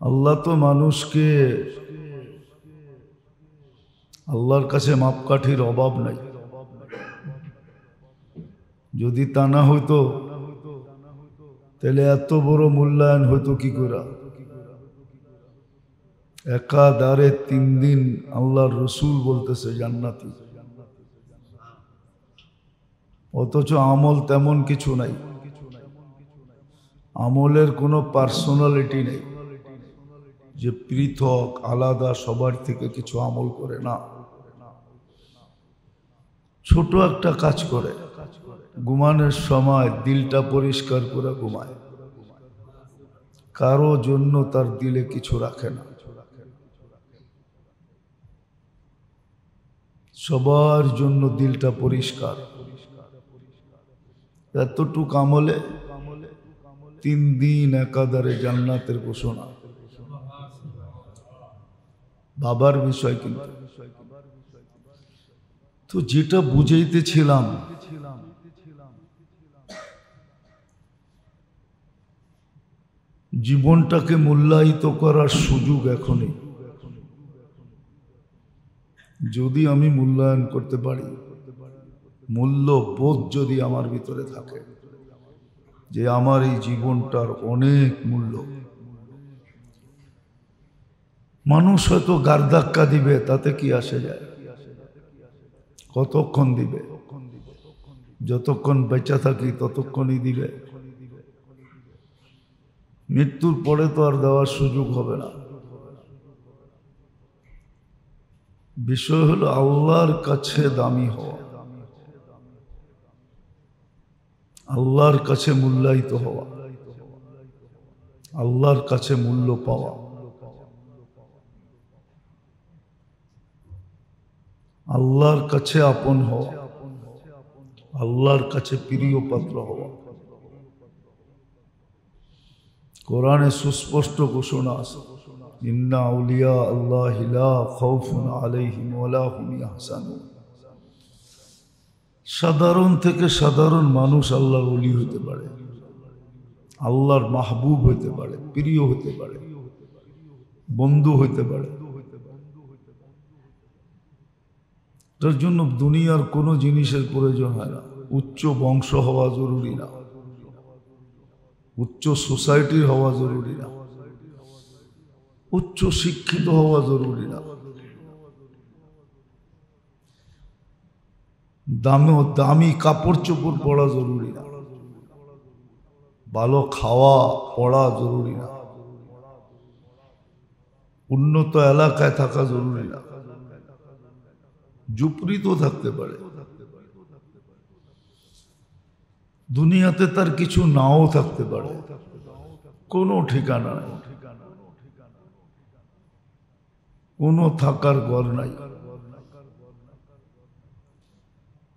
আল্লাহ তো মানুষকে আল্লাহর কাছে মাপকাঠির অভাব নাই। যদি তা না হইতো তাহলে এত বড় মূল্যায়ন হইতো কি করে? একাধারে 3 দিন আল্লাহর রসুল বলতেছে জান্নাতি, অথচ আমল তেমন কিছু নাই। আমলের কোনো পার্সোনালিটি নেই যে পৃথক আলাদা সবার থেকে কিছু আমল করে না। ছোট একটা কাজ করে, ঘুমানোর সময় দিলটা পরিষ্কার করে ঘুমায়, কারো জন্য তার দিলে কিছু রাখে না, সবার জন্য দিলটা পরিষ্কার। এতটুক আমলে 3 দিন একাধারে জান্নাতের ঘোষণা। বাবার বিষয় কিন্তু। তো যেটা বুঝাইতেছিলাম, জীবনটাকে মূল্যায়িত করার সুযোগ এখনই। যদি আমি মূল্যায়ন করতে পারি, মূল্যবোধ যদি আমার ভিতরে থাকে যে আমার এই জীবনটার অনেক মূল্য। মানুষ হয়তো গারধাক্কা দিবে, তাতে কি আসে যায়? কতক্ষণ দিবে? যতক্ষণ বেঁচে থাকি ততক্ষণই দিবে। মৃত্যুর পরে তো আর দেওয়ার সুযোগ হবে না। বিষয় হলো আল্লাহর কাছে দামি হওয়া, আল্লাহর কাছে মূল্যায়িত হওয়া, আল্লাহর কাছে মূল্য পাওয়া। আল্লাহর কাছে আপন হওয়া, আল্লাহর কাছে প্রিয় পাত্র হওয়া। কোরআনে সুস্পষ্ট ঘোষণা আছে, ইন্না আউলিয়া আল্লাহি লা খাউফুন আলাইহিম ওয়ালা হুম ইয়াহজানুন। সাধারণ থেকে সাধারণ মানুষ আল্লাহর ওলি হতে পারে, আল্লাহর মাহবুব হতে পারে, প্রিয় হতে পারে, বন্ধু হতে পারে। তার জন্য দুনিয়ার কোনো জিনিসের প্রয়োজন হয় না। উচ্চ বংশ হওয়া জরুরি না, উচ্চ সোসাইটির হওয়া জরুরি না, উচ্চ শিক্ষিত হওয়া জরুরি না, দামি কাপড় চোপড় পরা জরুরি না, ভালো খাওয়া পড়া জরুরি না, উন্নত এলাকায় থাকা জরুরি না। ঝুপড়ি তো থাকতে পারে, দুনিয়াতে তার কিছু নাও থাকতে পারে, কোনো ঠিকানা নাই, কোনো থাকার ঘর নাই।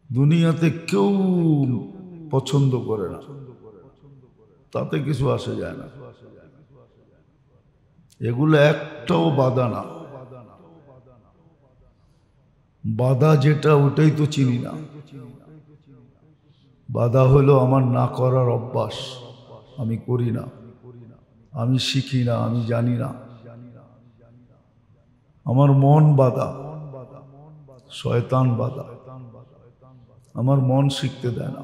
দুনিয়াতে কেউ পছন্দ করে না, তাতে কিছু আসে যায় না। এগুলো একটাও বাধা না। বাধা যেটা ওটাই তো চিনি না। বাধা হলো আমার না করার অভ্যাস, আমি করি না, আমি শিখি না, আমি জানি না। আমার মন বাধা, শয়তান বাধা, আমার মন শিখতে দেয় না।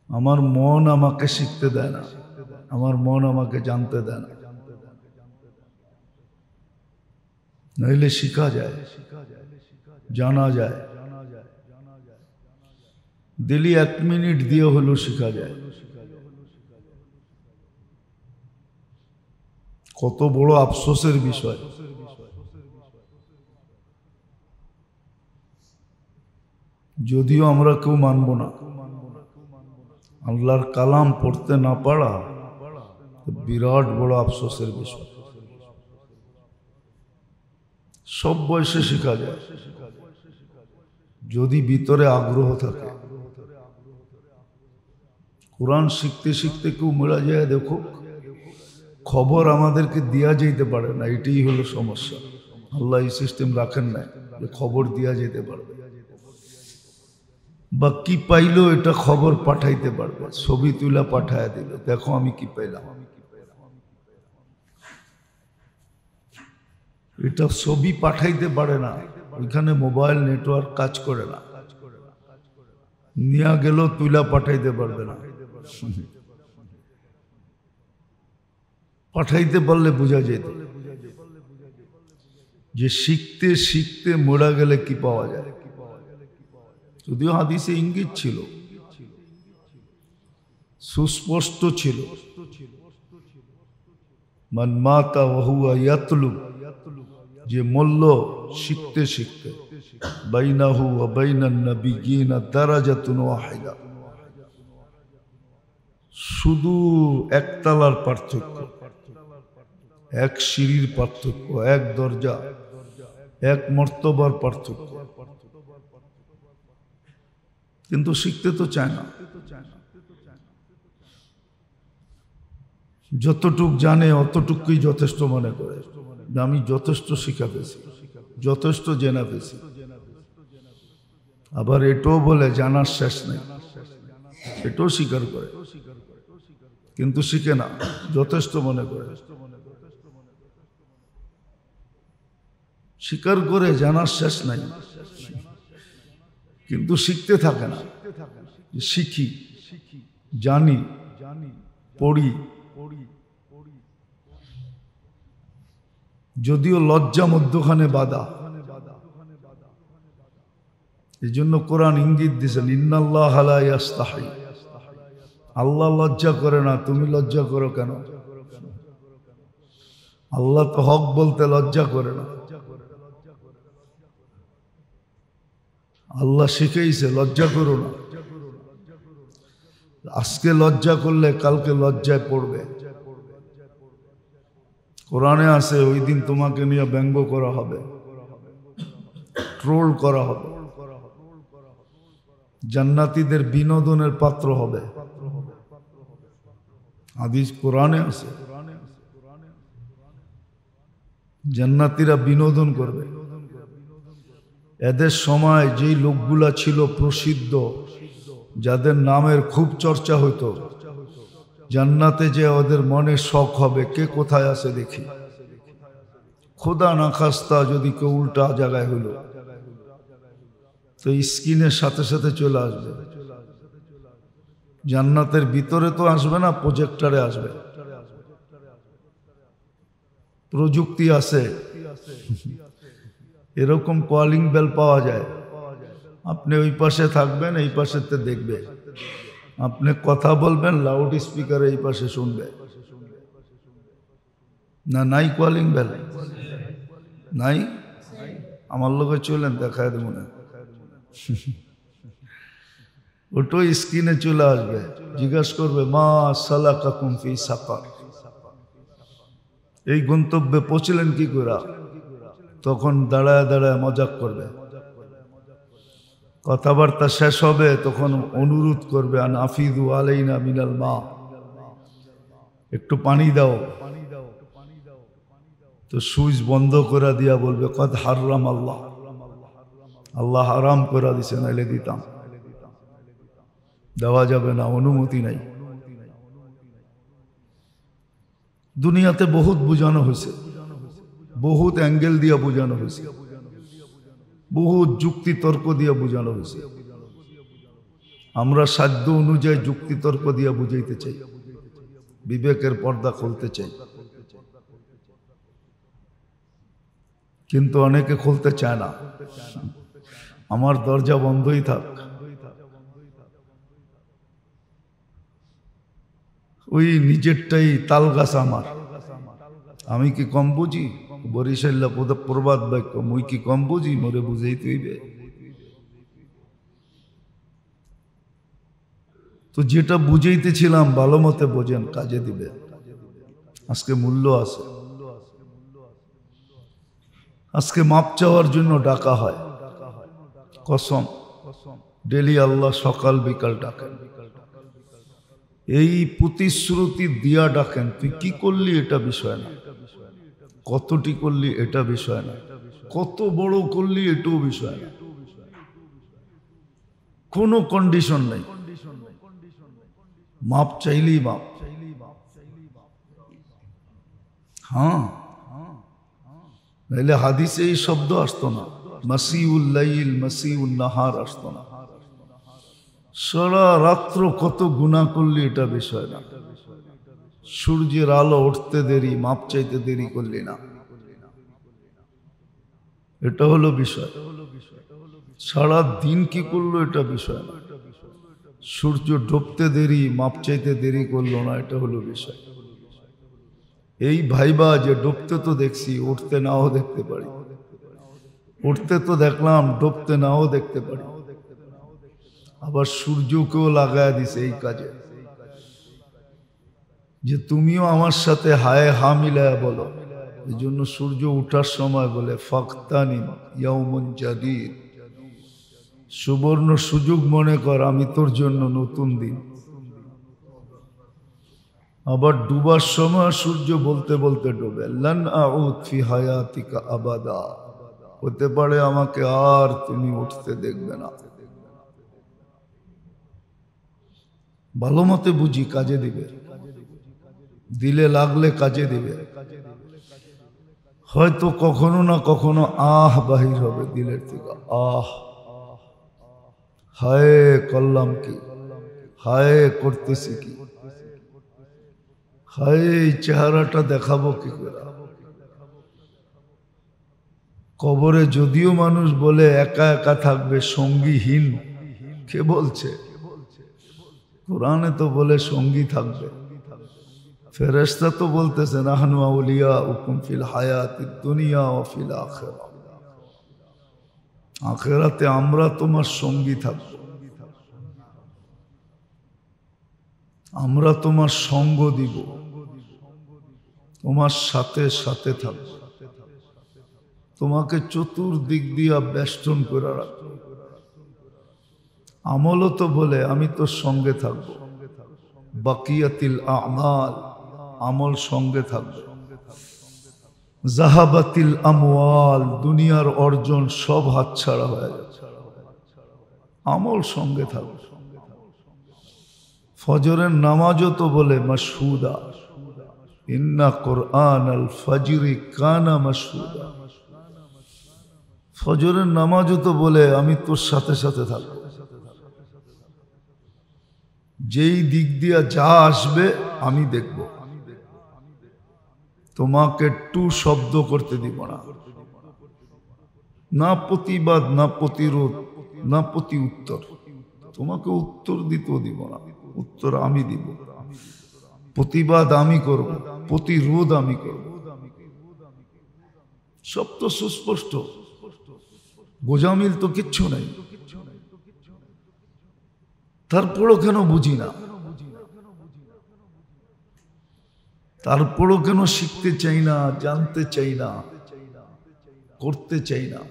আমার মন আমাকে শিখতে দেয় না, আমার মন আমাকে জানতে দেয় না। নইলে শিখা যায়, জানা যায়। দিলি 1 মিনিট দিয়ে হলেও শিখা যায়। কত বড় আফসোসের বিষয়। যদিও আমরা কেউ মানব না, আল্লাহর কালাম পড়তে না পারা বিরাট বড় আফসোসের বিষয়। সব বয়সে শেখা যায় যদি ভিতরে আগ্রহ থাকে। কোরআন শিখতে শিখতে কেউ মরা যায়, দেখো খবর আমাদেরকে দেয়া যেতে পারে না, এটাই হলো সমস্যা। আল্লাহ এই সিস্টেম রাখেন না যে খবর দেয়া যেতে পারবে। বা কি পাইলো এটা খবর পাঠাইতে পারবে, ছবি তুলা পাঠায় দিবে, দেখো আমি কি পাইলাম। এটা ছবি পাঠাইতে পারে না, ওইখানে মোবাইল নেটওয়ার্ক কাজ করে না, নিয়ে গেল তুলা পাঠাইতে পারবে না। পাঠাইতে পারলে বোঝা যেত যে শিখতে শিখতে মরা গেলে কি পাওয়া যায়। যদিও হাদিসে ইঙ্গিত ছিল, সুস্পষ্ট ছিল, মান মাতা ওয়াহুয়া ইয়াতলুব, যে মল্ল শিখতে শিখতে, বাইনাহু ওয়া বাইনান নাবিয়্যিনা দারাজাতুন ওয়াহিদা, শুধু একতলার পার্থক্য, এক সিঁড়ির পার্থক্য, এক দরজা, এক মর্তবার পার্থক্য। কিন্তু শিখতে তো চায় না, যতটুক জানে অতটুকুই যথেষ্ট মনে করে, আমি যথেষ্ট শিখা পেয়েছি, যথেষ্ট জেনা পেয়েছি। আবার এটাও বলে জানার শেষ নেই, এটাও স্বীকার করে, কিন্তু শিখে না, যথেষ্ট মনে করে। স্বীকার করে জানার শেষ নাই, কিন্তু শিখতে থাকে না। শিখি, জানি, পড়ি, যদিও লজ্জা মধ্যখানে বাধা। এই জন্য কোরআন ইঙ্গিত দিয়েছেন, ইন্নাল্লাহা লা ইয়াস্তাহি, আল্লাহ লজ্জা করে না, তুমি লজ্জা করো কেন? আল্লাহ তো হক বলতে লজ্জা করে না। আল্লাহ শিখেইছে লজ্জা করো না। আজকে লজ্জা করলে কালকে লজ্জায় পড়বে। কোরআনে আছে ওই দিন তোমাকে নিয়ে ব্যঙ্গ করা হবে, ট্রোল করা হবে, জান্নাতীদের বিনোদনের পাত্র হবে। হাদিস কোরআনে আছে, জান্নাতীরা বিনোদন করবে। এদের সময় যেই লোকগুলা ছিল প্রসিদ্ধ, যাদের নামের খুব চর্চা হইতো, জান্নাতে যে ওদের মনে শখ হবে কে কোথায় আছে দেখি। খোদা না খাস্তা যদি কেউ উল্টা জায়গায় হইল তো স্ক্রিনের সাথে সাথে চলে আসবে। জান্নাতের ভিতরে তো আসবে না, প্রজেক্টরে আসবে। প্রযুক্তি আছে, এরকম কলিং বেল পাওয়া যায়। আপনি ওই পাশে থাকবেন, এই পাশেতে দেখবে, আপনি কথা বলবেন, লাউড স্পিকারে এই পাশে শুনবে। না নাই কলিং বেল নাই? আমার লোকে চলেন, দেখায় দেব না। ওটো স্ক্রিনে চলে আসবে, জিজ্ঞাসা করবে মা সালাকাকুম ফি সাকার, এই গন্তব্যে পৌঁছলেন কি করে? তখন দাঁড়ায় দাঁড়ায় মজাক করবে। কথাবার্তা শেষ হবে, তখন অনুরোধ করবে আন আফিদু আলাইনা মিনাল মা, একটু পানি দাও। তো সুইচ বন্ধ করে দিয়া বলবে কদ হারাম আল্লাহ, আল্লাহ হারাম করে দিছে, নাইলে দিতাম। দেওয়া যাবে না, অনুমতি নাই। দুনিয়াতে বহুত বোঝানো হয়েছে, বহুত অ্যাঙ্গেল দিয়া বোঝানো হয়েছে, বহুত যুক্তি তর্ক দিয়া বোঝানো হয়েছে। আমরা সাধ্য অনুযায়ী যুক্তি তর্ক দিয়া বুঝাইতে চাই, বিবেকের পর্দা খুলতে চাই, কিন্তু অনেকে খুলতে চায় না। আমার দরজা বন্ধই থাক, ওই নিজেরটাই তাল গাছ আমার, আমি কি কম বুঝি? বরিশাল্লা প্রবাদ বাক্য, মুই কি কম বুঝি, মোরে বুঝাইতে হইবে। তো যেটা বুঝাইতেছিলাম ভালো মতে বোঝেন, কাজে দিবে, আজকে মূল্য আছে। আজকে মাপ চাওয়ার জন্য ডাকা হয়, কসম, ডেলি আল্লাহ সকাল বিকাল ডাকেন। এই প্রতিশ্রুতি দিয়া ডাকেন, তুই কি করলি এটা বিষয় না, কতটি করলি এটা বিষয় না, কত বড় করলি এটাও বিষয় না, কোনো কন্ডিশন নাই, মাপ চাইলেই মাপ। হ্যাঁ, নাহলে হাদিসে এই শব্দ আসতো না, মাসিউল লাইল মাসিউল নাহার আসতো না। সারা রাত্র কত গুনাহ করলি এটা বিষয় না, সূর্যের আলো উঠতে দেরি, মাপ চাইতে দেরি করলি না, এটা হলো বিষয়। সারা দিন কি করলো এটা বিষয় না, সূর্য ডুবতে দেরি, মাপ চাইতে দেরি করলো না, এটা হলো বিষয়। এই ভাইবা যে ডুবতে তো দেখছি, উঠতে নাও দেখতে পারি, উঠতে তো দেখলাম, ডুবতে নাও দেখতে পারি। আবার সূর্যকেও লাগায় দিছে এই কাজে, যে তুমিও আমার সাথে হায় হা মিলায় বলো। এই জন্য সূর্য উঠার সময় বলে ফাকতানিম ইয়াউমুন জাদীদ, সুবর্ণ সুযোগ মনে কর, আমি তোর জন্য নতুন দিন। আবার ডুবার সময় সূর্য বলতে বলতে ডুবে, লান আউদ ফি হায়াতিকা আবাদা, হতে পারে আমাকে আর তুমি উঠতে দেখবে না। ভালো মতে বুঝি, কাজে দিবে, দিলে লাগলে কাজে দিবে। হয়তো কখনো না কখনো আহ বাহির হবে দিলের থেকে, আহ হায় করলাম কি, হায় করতেছি কি, হায় এই চেহারাটা দেখাবো কি করে। কবরে যদিও মানুষ বলে একা একা থাকবে, সঙ্গীহীন, কে বলছে? কোরআনে তো বলে সঙ্গী থাকবে। ফেরেশতা তো বলতেছে নাহনু আউলিয়াউকুম ফিল হায়াতিদ দুনিয়া ওয়া ফিল আখিরাহ, আখিরাতে আমরা তোমার সঙ্গী থাকব, আমরা তোমার সঙ্গ দিব, তোমার সাথে সাথে থাকব, তোমাকে চতুর্দিক দিয়া বেষ্টন করে রাখব। আমলও তো বলে আমি তোর সঙ্গে থাকব, বাকিয়াতিল আমাল, আমল সঙ্গে থাকবে। জাহাবাতিল আমওয়াল, দুনিয়ার অর্জন সব হাতছাড়া হয়ে যাবে, আমল সঙ্গে থাকবে। ফজরের নামাজও তো বলে মাশহুদা, ইন্না কুরআন আল ফজরি কানা মাশহুদা, ফজরের নামাজও তো বলে আমি তোর সাথে সাথে থাকবো, যেই দিক দিয়া যা আসবে আমি দেখব, তোমাকে টু শব্দ করতে দিব না, না প্রতিবাদ, না প্রতিরোধ, না প্রতি উত্তর। তোমাকে উত্তর দিতেও দিব না, উত্তর আমি দিব। প্রতিবাদ আমি করব, প্রতিরোধ আমি করব, সব তো সুস্পষ্ট, গোজামিল তো কিচ্ছু নাই। তারপরও কেন বুঝি না, তারপরও কেন শিখতে চাই না, জানতে চাই না, করতে চাই না?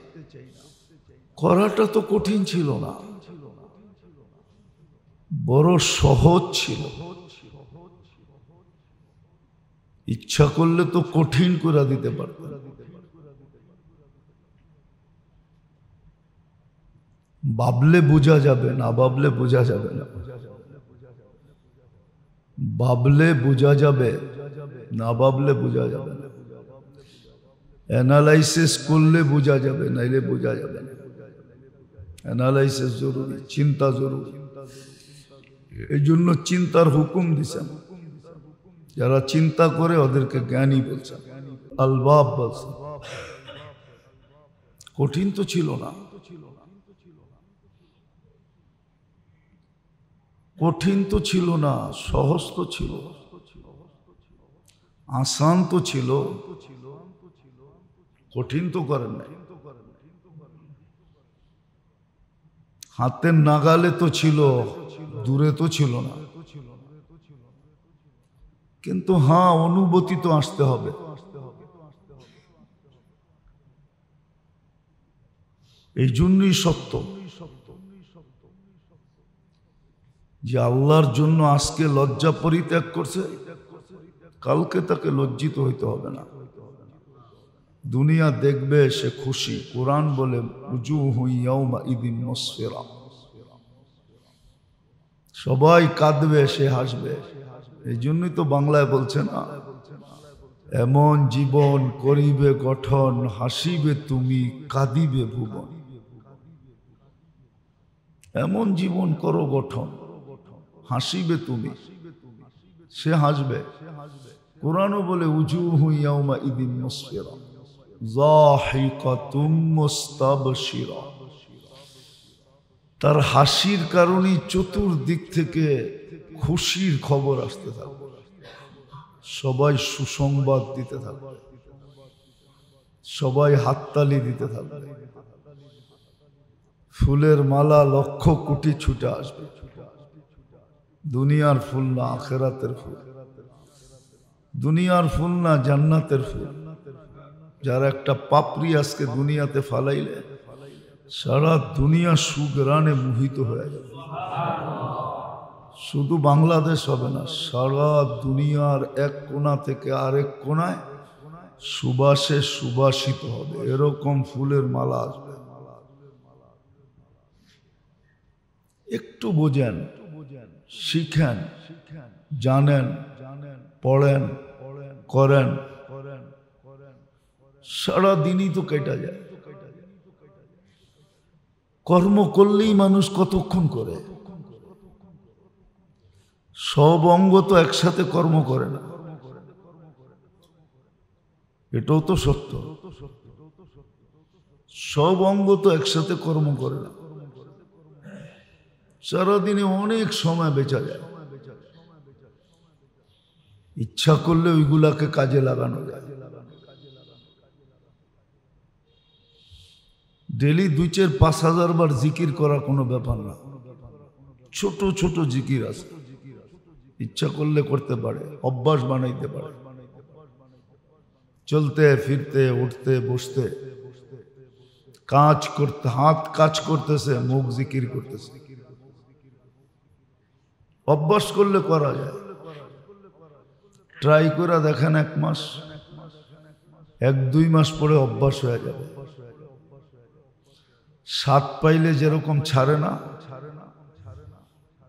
করাটা তো কঠিন ছিল না, বড় সহজ ছিল। ইচ্ছা করলে তো কঠিন করে দিতে পারত। ভাবলে বোঝা যাবে, না ভাবলে বোঝা যাবে না। ভাবলে বোঝা যাবে, না ভাবলে বোঝা যাবে না। অ্যানালাইসিস করলে বোঝা যাবে, নাইলে বোঝা যাবে না। অ্যানালাইসিস জরুরি, চিন্তা জরুরি। এই জন্য চিন্তার হুকুম দিছেন। যারা চিন্তা করে ওদেরকে জ্ঞানী বলছেন, আলবাব বলছেন। কঠিন তো ছিল না, কঠিন তো ছিল না, সহজ তো ছিল, আসান তো ছিল, কঠিন তো করেন নাই। হাতের নাগালে তো ছিল, দূরে তো ছিল না। কিন্তু হ্যাঁ, অনুভূতি তো আসতে হবে। এই জন্যই সত্য যে আল্লাহর জন্য আজকে লজ্জা পরিত্যাগ করছে, কালকে তাকে লজ্জিত হইতে হবে না। দুনিয়া দেখবে সে খুশি। কোরআন বলে উজুহু ইয়াউমা ইদিন মুসফিরা, সবাই কাঁদবে, সে হাসবে। এই জন্যই তো বাংলায় বলছে না, এমন জীবন করিবে গঠন, হাসিবে তুমি, কাঁদিবে ভুবন। এমন জীবন করো গঠন, হাসিবে তুমি, সে হাসবে। কোরআনও বলে উজুহু ইয়াউমা ইদিন মুসফিরা যাহিকাতুম মুস্তাবশিরা। তার হাসির কারণে চতুর্দিক থেকে খুশির খবর আসতে থাকবে, সবাই সুসংবাদ দিতে থাকবে, সবাই হাততালি দিতে থাকবে, ফুলের মালা লক্ষ কোটি ছুটে আসবে। দুনিয়ার ফুল না আখিরাতের ফুল, দুনিয়ার ফুল না জান্নাতের ফুল। যার একটা পাপড়ি আজকে দুনিয়াতে ফালাইলে সারা দুনিয়া সুগ্রানে মোহিত হয়ে যাবে। শুধু বাংলাদেশ হবে না, সারা দুনিয়ার এক কোণা থেকে আরেক কোণায় সুবাসে সুবাসিত হবে, এরকম ফুলের মালা আসবে। একটু বোঝেন, শিখেন, জানেন, পড়েন, করেন, সারা দিনই তো কেটে যায়। কর্ম করলেই মানুষ কতক্ষণ করে? সব অঙ্গ তো একসাথে কর্ম করে না, এটাও তো সত্য। সব অঙ্গ তো একসাথে কর্ম করে না, সারাদিনে অনেক সময় বেঁচা যায়। ইচ্ছা করলে ওইগুলাকে কাজে লাগানো যায়। ডেলি 2-4-5 হাজার বার জিকির করা কোনো ব্যাপার না। ছোট ছোট জিকির আছে, ইচ্ছা করলে করতে পারে, অভ্যাস বানাইতে পারে। চলতে ফিরতে, উঠতে বসতে, কাজ করতে, হাত কাজ করতেছে, মুখ জিকির করতেছে, অভ্যাস করলে করা যায়। ট্রাই করে দেখেন, 1 মাস, 1-2 মাস পরে অভ্যাস হয়ে যাবে। স্বাদ পাইলে যেরকম ছাড়ে না,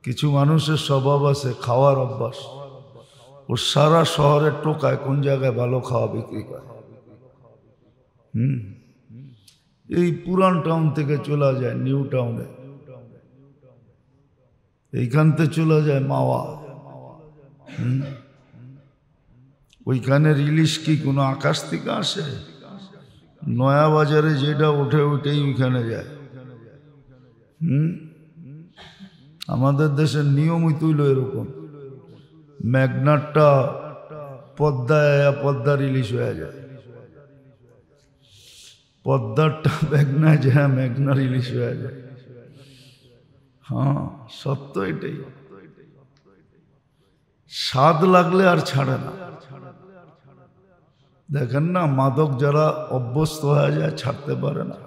কিছু মানুষের স্বভাব আছে খাওয়ার অভ্যাস। ও সারা শহরে টোকায় কোন জায়গায় ভালো খাওয়া বিক্রি করে। এই পুরান টাউন থেকে চলে যায় নিউ টাউনে, এইখান থেকে চলে যায় মাওয়া। ওইখানের ইলিশ কি কোনো আকাশ থেকে আসে? নয়া বাজারে যেটা ওঠে ওইটাই ওইখানে যায়। আমাদের দেশের নিয়মই তুইল এরকম, মেঘনারটা পদ্মায় পদ্মার ইলিশ হয়ে যায়, পদ্মারটা মেঘনায় যায় মেঘনার ইলিশ হয়ে যায়। হ্যাঁ, সত্য এটাই। স্বাদ লাগলে আর ছাড়ে না। দেখেন না, মাদক যারা অভ্যস্ত হয়ে যায় ছাড়তে পারে না।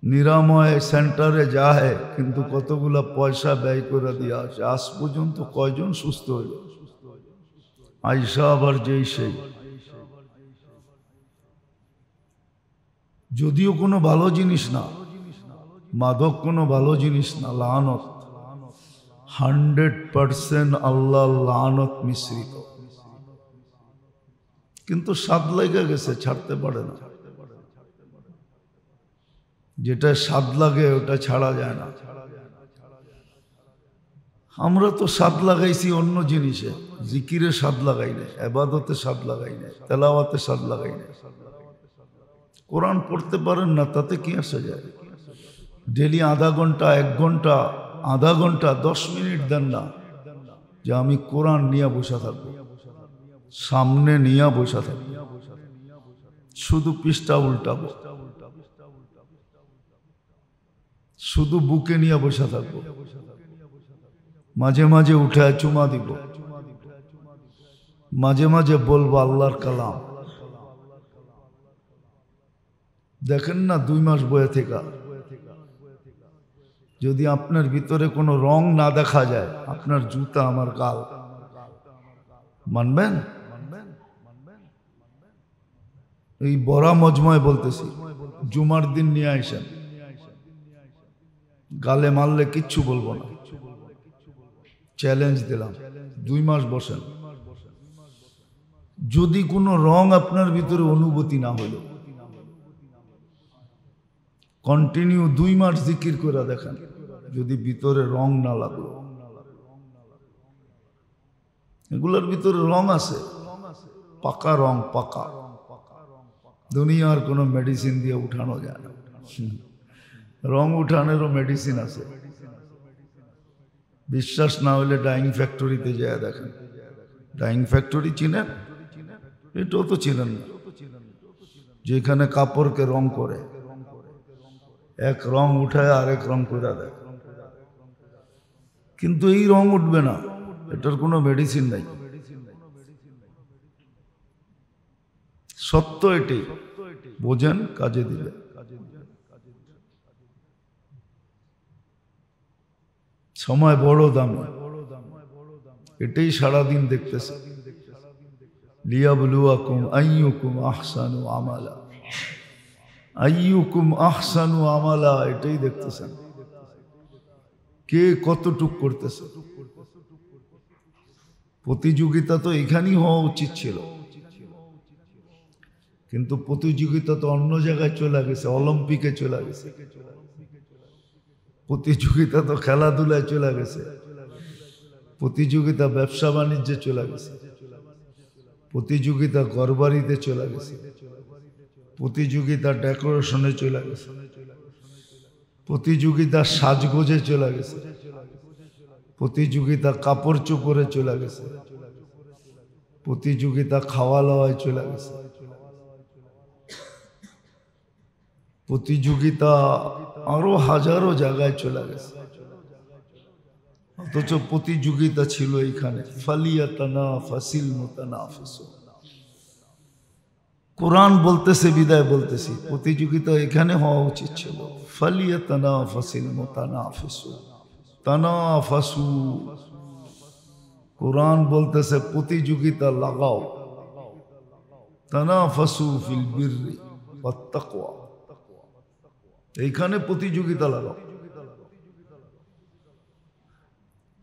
নিরাময় সেন্টারে যায় কিন্তু কতগুলা পয়সা ব্যয় করে দিয়ে আসে, আজ পর্যন্ত কয়জন সুস্থ হইল? আইসা আবার যেই সেই। যদিও কোনো ভালো জিনিস না, মাদক কোনো ভালো জিনিস না, লানত 100% আল্লাহ লানত মিশ্রিত। কিন্তু স্বাদ লেগে গেছে, ছাড়তে পারে না। যেটা স্বাদ লাগে ওটা ছাড়া যায় না। আমরা তো স্বাদ লাগাইছি অন্য জিনিসে, জিকিরে স্বাদ লাগাই নাই, ইবাদতে স্বাদ লাগাই নাই, তেলাওয়াতে স্বাদ লাগাই নাই। কোরআন পড়তে পারেন না, তাতে কি আসা যায়? ডেলি আধা ঘন্টা, 1 ঘন্টা, আধা ঘন্টা, 10 মিনিট দেন না যে আমি কোরআন নিয়ে বসে থাকবো, সামনে নিয়ে বসে থাকবো, শুধু পৃষ্ঠা উল্টাবো, শুধু বুকে নিয়ে বসে থাকবো, মাঝে মাঝে উঠে চুমা দিব, মাঝে মাঝে বলবো আল্লাহর কালাম। দেখেন না, 2 মাস বয়ে থেকে যদি আপনার ভিতরে কোনো রং না দেখা যায়, আপনার জুতা আমার গাল, মানবেন? এই বড়া মজময় বলতেছি, জুমার দিন নিয়ে আইসেন, গালে মারলে কিচ্ছু বলবো না। চ্যালেঞ্জ দিলাম 2 মাস বসেন, যদি কোনো রং আপনার ভিতরে অনুভূতি না হলো, কন্টিনিউ 2 মাস জিকির করে দেখেন, যদি ভিতরে রং না লাগলো। এগুলোর ভিতরে রং আছে, পাকা রং, পাকা। দুনিয়ার কোনো মেডিসিন দিয়ে উঠানো যায় না। রং উঠানেরও মেডিসিন আছে। বিশ্বাস না হলে ডাইং ফ্যাক্টরিতে যায় দেখেন। ডাইং ফ্যাক্টরি চিনেন? এটাও তো চিনেন না, যেখানে কাপড়কে রং করে, এক রং উঠায় আরেক রং করে দেয়, কিন্তু এই রং উঠবে না, এটার কোনো মেডিসিন নাই। সত্য এটি, বোঝেন, কাজে দিবে। সময় বড় দামি, এটাই সারাদিন দেখতেছে। লিয়াবলুয়াকুম আইয়ুকুম আহসানু আমালা, আইয়ুকুম আহসানু আমালা, এটাই দেখতেছেন, কে কতটুক করতেছে। প্রতিযোগিতা তো এখানেই হওয়া উচিত ছিল, কিন্তু প্রতিযোগিতা তো অন্য জায়গায় চলে গেছে, অলিম্পিকে চলে গেছে। প্রতিযোগিতা তো খেলাধুলায় চলে গেছে, প্রতিযোগিতা ব্যবসা বাণিজ্যে চলে গেছে, প্রতিযোগিতা ঘরবাড়িতে চলে গেছে, প্রতিযোগিতা ডেকোরেশনে চলে গেছে, প্রতিযোগিতা সাজগোজে চলে গেছে, প্রতিযোগিতা কাপড় চোপড়ে চলে গেছে, প্রতিযোগিতা খাওয়া দাওয়ায় চলে গেছে, প্রতিযোগিতা আরো হাজারো জায়গায় চলে গেছে। অথচ প্রতিযোগিতা ছিল এখানে, ফালিয়াতানাফাসিল মুতানাফিসুন। কোরআন বলতেছে, বিদায় বলতেছি, প্রতিযোগিতা এখানে হওয়া উচিত ছিল। ফালিয়াতানাফাসিল মুতানাফিসুন, তানাফাসু। কোরআন বলতেছে প্রতিযোগিতা লাগাও, তানাফাসু ফিল বিররি ওয়াত তাকওয়া। এইখানে প্রতিযোগিতা লাগাও,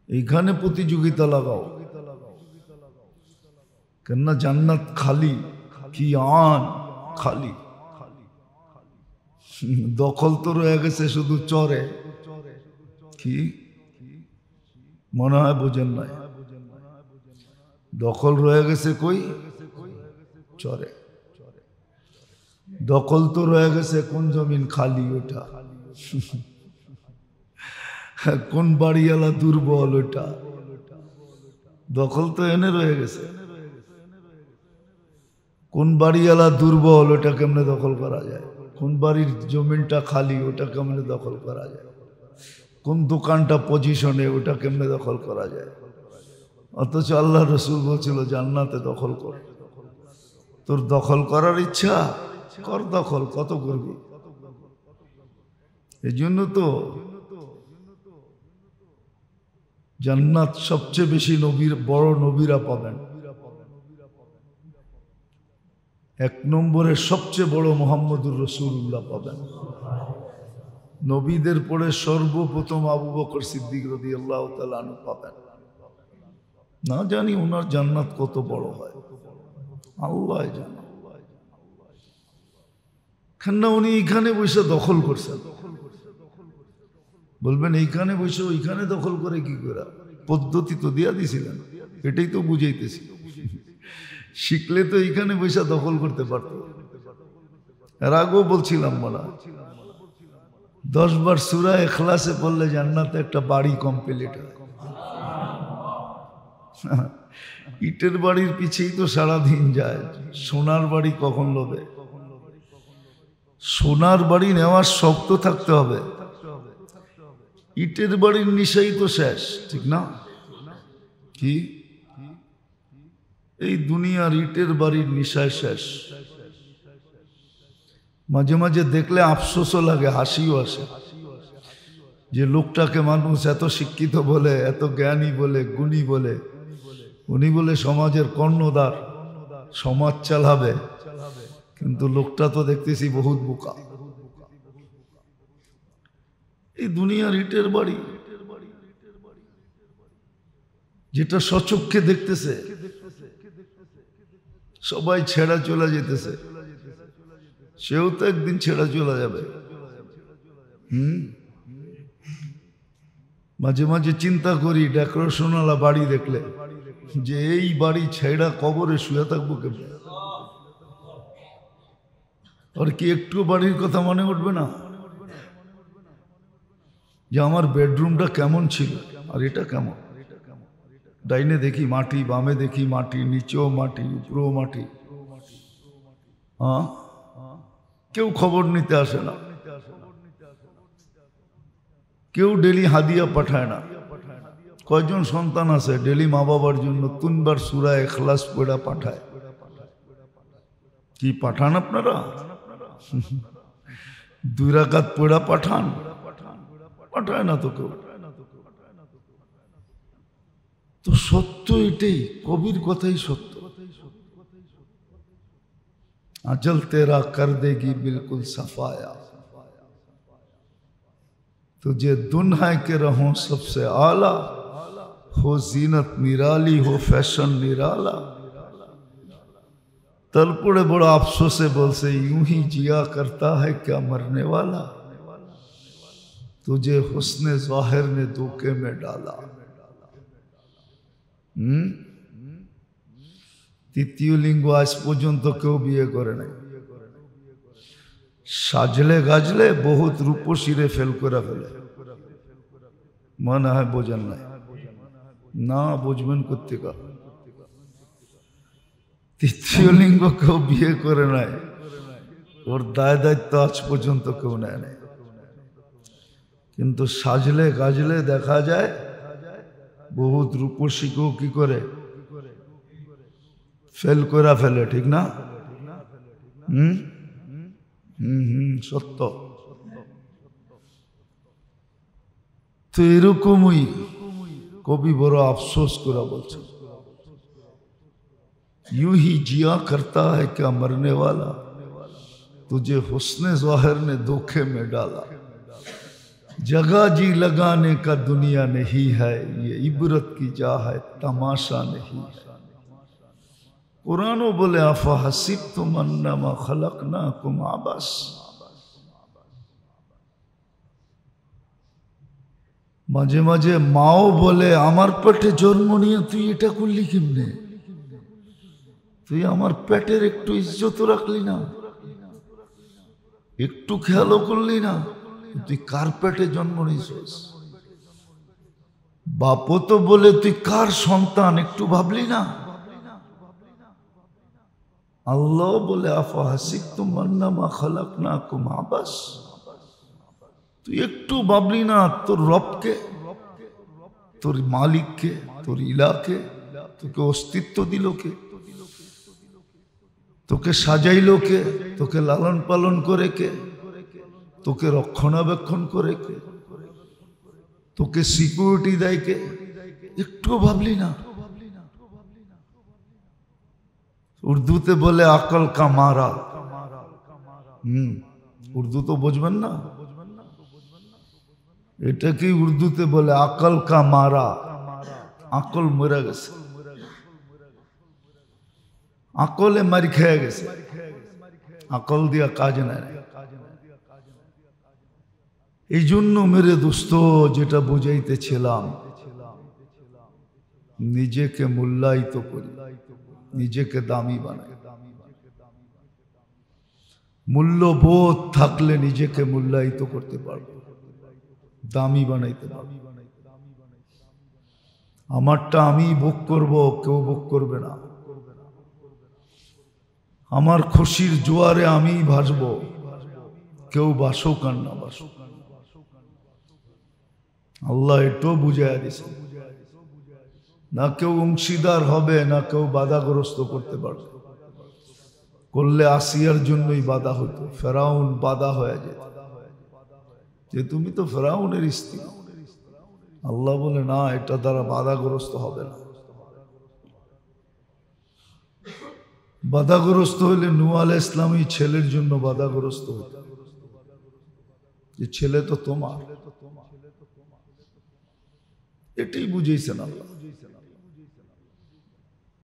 এইখানে প্রতিযোগিতা লাগাও। কেননা জান্নাত খালি, কি আন খালি, দখল তো রয়ে গেছে শুধু চরে। কি মনে হয় বোঝেন নাই? দখল রয়ে গেছে কই? চরে। দখল তো রয়ে গেছে কোন জমিন খালি, ওটা কোন বাড়িওয়ালা দুর্বল, ওটা দখল তো এনে রয়ে গেছে। কোন বাড়িওয়ালা দুর্বল, ওটা কেমনে দখল করা যায়? কোন বাড়ির জমিনটা খালি, ওটা কেমনে দখল করা যায়? কোন দোকানটা পজিশনে, ওটা কেমনে দখল করা যায়? অথচ আল্লাহ রসুল বলছিল জান্নাতে দখল কর। তোর দখল করার ইচ্ছা, কর দখল, কত করবি? এই জন্য তো জান্নাত সবচেয়ে বেশি নবীর, বড় নবীরা পাবেন। 1 নম্বরে সবচেয়ে বড় মুহাম্মদুর রাসূলুল্লাহ পাবেন। নবীদের পরে সর্বপ্রথম আবু বকর সিদ্দিক রাদিয়াল্লাহু তাআলা আনহু পাবেন। না জানি ওনার জান্নাত কত বড় হয়, আল্লাহ জানে। কেননা উনি এইখানে বসে দখল করছেন। বলবেন এইখানে বসে ওইখানে দখল করে কি করে? পদ্ধতি তো দিয়া দিছিলেন, এটাই তো বুঝাইতেছি। শিখলে তো এইখানে বসে দখল করতে পারত। এর আগেও বলছিলাম, বলা 10 বার সূরা ইখলাসে পড়লে জান্নাতে একটা বাড়ি কমপ্লিট হয়। ইটের বাড়ির পিছেই তো সারাদিন যায়, সোনার বাড়ি কখন লবে? সোনার বাড়ি নেওয়ার শখ তো থাকতে হবে। ইটের বাড়ির নিশাই তো শেষ, ঠিক না? কি এই দুনিয়ার ইটের বাড়ির নিশায় শেষ। মাঝে মাঝে দেখলে আফসোসও লাগে, হাসিও আসে, যে লোকটাকে মানুষ এত শিক্ষিত বলে, এত জ্ঞানী বলে, গুণী বলে, উনি বলে সমাজের কর্ণধার, সমাজ চালাবে, কিন্তু লোকটা তো দেখতেছি বহুত বোকা। এই দুনিয়ার ইটের বাড়ি, যেটা সচক্ষে দেখতেছে, সবাই ছেড়া চলে যেতেছে, সেও তো একদিন ছেড়া চলে যাবে। মাঝে মাঝে চিন্তা করি ডেকোরেশনওয়ালা বাড়ি দেখলে, যে এই বাড়ি ছেড়া কবরে শুয়ে থাকবো কেমন? আর কি একটু বাড়ির কথা মনে উঠবে না যে আমার বেডরুমটা কেমন ছিল আর এটা কেমন? ডাইনে দেখি মাটি, বামে দেখি মাটি, নিচেও মাটি, উপরেও মাটি। কেউ খবর নিতে আসে না, কেউ ডেলি হাদিয়া পাঠায় না। কয়জন সন্তান আছে ডেলি মা বাবার জন্য 3 বার সূরা ইখলাস পড়া পাঠায়? কি পাঠান আপনারা? 2 রাকাত পড়া পাঠান? পাঠায় না তো কেউ। তো সত্য এটাই, কবির কথাই সত্য। अजल तेरा कर देगी बिल्कुल सफाया, तुझे दुन्हा के रहो सबसे आला, हो जीनत निराली हो फैशन निराला। तलपुड़े बड़ा अफसोस से बोलसे यूं ही जिया करता है क्या मरने वाला, तुझे हुस्ने ज़ाहिर ने धोखे में डाला। তৃতীয় লিঙ্গ আজ পর্যন্ত কেউ বিয়ে করে নাই। সাজলে গাজলে বহুত রূপসীরে ফেল করে ফেলে। মনে হয় বোঝেন নাই? না বুঝবেন কোত্থেকে? তৃতীয় লিঙ্গ কেউ বিয়ে করে নাই, ওর দায় দায়িত্ব আজ পর্যন্ত কেউ নেয় নাই। কিন্তু সাজলে গাজলে দেখা যায় বহুত রূপসীকেও কি করে ফেল করে ফেলে, ঠিক না? সত্য। তো এরকমই কবি বড় আফসোস করে বলছে, यूं ही जिया करता है क्या मरने वाला, तुझे हुस्ने ज़ाहिर ने धोखे में डाला। जगह जी लगाने का दुनिया नहीं है, ये इबरत की जा है तमाशा नहीं है। कुरानो बोले आफा हसीब तुम अन्नमा खलकनाकुम आबस। মাঝে মাঝে মাও বলে আমার পেটে জন্ম নিয়ে তুই এটা করলি কেমনে? তুই আমার পেটের একটু ইজ্জত রাখলি না, একটু খেয়ালও করলি না, তুই কার পেটে জন্ম নিয়েছিস? বাপও তো বলে তুই কার সন্তান একটু ভাবলি না? আল্লাহ বলে আফা হাসিবতুম আন্নামা খালাকনাকুম আবাস। তুই একটু ভাবলি না তোর রবকে, তোর মালিককে, তোর ইলাকে? তোকে অস্তিত্ব দিল কে? তোকে সাজাইলো কে? তোকে লালন পালন করে কে? তোকে রক্ষণাবেক্ষণ করে কে? তোকে সিকিউরিটি দেয় কে? একটু ভাবলি না? উর্দুতে বলে আকল কা মারা। উর্দু তো বুঝবেন না, এটা কি উর্দুতে বলে আকল কা মারা, আকল মরে গেছে, আকলে মারি খেয়ে গেছে, আকল দিয়া কাজ নাই। এই জন্য মেরে দোস্ত যেটা বুঝাইতেছিলাম, নিজেকে মূল্যায়িত করি, নিজেকে দামি বানাই। মূল্যবোধ থাকলে নিজেকে মূল্যায়িত করতে পারবো, দামি বানাইতে পারবো। আমারটা আমি ভোগ করব, কেউ ভোগ করবে না। আমার খুশির জোয়ারে আমি ভাসবো, কেউ বাসুক আর না বাসুক। আল্লাহ এটাও বুঝাইয়া দিছে, না কেউ অংশীদার হবে, না কেউ বাধাগ্রস্ত করতে পারবে। করলে আসিয়ার জন্যই বাধা হতো, ফেরাউন বাধা হয়ে যেত যে তুমি তো ফেরাউনের স্ত্রী। আল্লাহ বলে না, এটা দ্বারা বাধাগ্রস্ত হবে না। বাধাগ্রস্ত হইলে নূহ আলাইহিস ইসলামী ছেলের জন্য বাধাগ্রস্ত হতো, যে ছেলে তো তোমার। এটাই বুঝেছেন আল্লাহ।